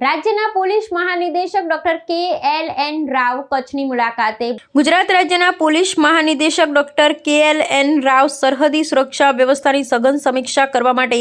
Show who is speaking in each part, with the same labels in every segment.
Speaker 1: રાજ્યના પોલીસ મહાનિદેશક ડોક્ટર કે.એલ.એન. રાવ કચ્છની મુલાકાતે।
Speaker 2: ગુજરાત રાજ્યના પોલીસ મહાનિદેશક ડોક્ટર કે.એલ.એન. રાવ સરહદી સુરક્ષા વ્યવસ્થાની સઘન સમીક્ષા કરવા માટે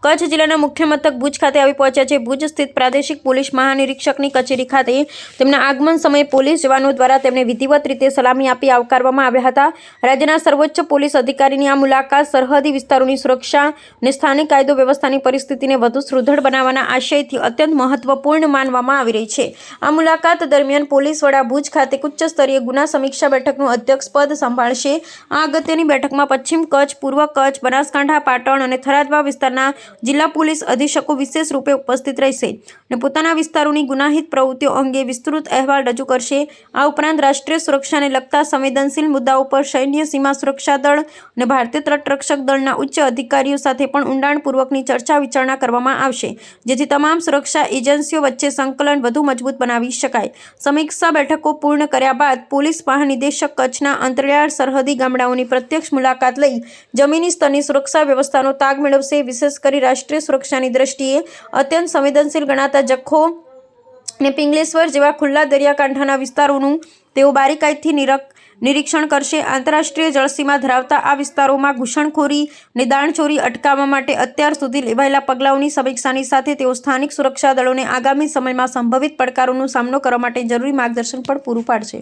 Speaker 2: કચ્છ જિલ્લાના મુખ્ય મથક ભુજ ખાતે આવી પહોંચ્યા છે। ભુજ સ્થિત પ્રાદેશિક પોલીસ મહાનિરીક્ષકની કચેરી ખાતે તેમના આગમન સમયે પોલીસ જવાનો દ્વારા તેમને વિધિવત રીતે સલામી આપી આવકારવામાં આવ્યા હતા। રાજ્યના સર્વોચ્ચ પોલીસ અધિકારીની આ મુલાકાત સરહદી વિસ્તારોની સુરક્ષા અને સ્થાનિક કાયદો વ્યવસ્થાની પરિસ્થિતિને વધુ સુદૃઢ બનાવવાના આશયથી અત્યંત મહત્વપૂર્ણ માનવામાં આવી રહી છે। આ મુલાકાત દરમિયાન પોલીસ વડા ભુજ ખાતે ઉચ્ચ સ્તરીય ગુના સમીક્ષા બેઠકનું અધ્યક્ષપદ સંભાળશે। આ અગત્યની બેઠકમાં પશ્ચિમ કચ્છ, પૂર્વ કચ્છ, બનાસકાંઠા, પાટણ અને થરાદ વિસ્તારના જિલ્લા પોલીસ અધિક્ષકો વિશેષ રૂપે ઉપસ્થિત રહેશે અને પોતાના વિસ્તારોની ગુનાહિત પ્રવૃત્તિઓ અંગે વિસ્તૃત અહેવાલ રજૂ કરશે। આ ઉપરાંત રાષ્ટ્રીય સુરક્ષાને લગતા સંવેદનશીલ મુદ્દાઓ પર સૈન્ય સીમા સુરક્ષા દળ અને ભારતીય તટરક્ષક દળના ઉચ્ચ અધિકારીઓ સાથે પણ ઊંડાણપૂર્વકની ચર્ચા વિચારણા કરવામાં આવશે, જેથી તમામ સુરક્ષા એજન્સીઓ વચ્ચે સંકલન વધુ મજબૂત બનાવી શકાય। સમીક્ષા બેઠકો પૂર્ણ કર્યા બાદ પોલીસ મહાનિદેશક કચ્છના અંતરિયાળ સરહદી ગામડાઓની પ્રત્યક્ષ મુલાકાત લઈ જમીની સ્તરની સુરક્ષા વ્યવસ્થાનો તાગ મેળવશે। વિશેષ કરી રાષ્ટ્રીય સુરક્ષાની દ્રષ્ટિએ અત્યંત સંવેદનશીલ ગણાતા જખૌ અને પિંગલેશ્વર જેવા ખુલ્લા દરિયાકાંઠાના વિસ્તારોનું તેઓ બારીકાઈથી નિરીક્ષણ કરશે। આંતરરાષ્ટ્રીય જળસીમા ધરાવતા આ વિસ્તારોમાં ઘૂસણખોરી અને દાણચોરી અટકાવવા માટે અત્યાર સુધી લેવાયેલા પગલાઓની સમીક્ષાની સાથે તેઓ સ્થાનિક સુરક્ષા દળોને આગામી સમયમાં સંભવિત પડકારોનો સામનો કરવા માટે જરૂરી માર્ગદર્શન પણ પૂરું પાડશે।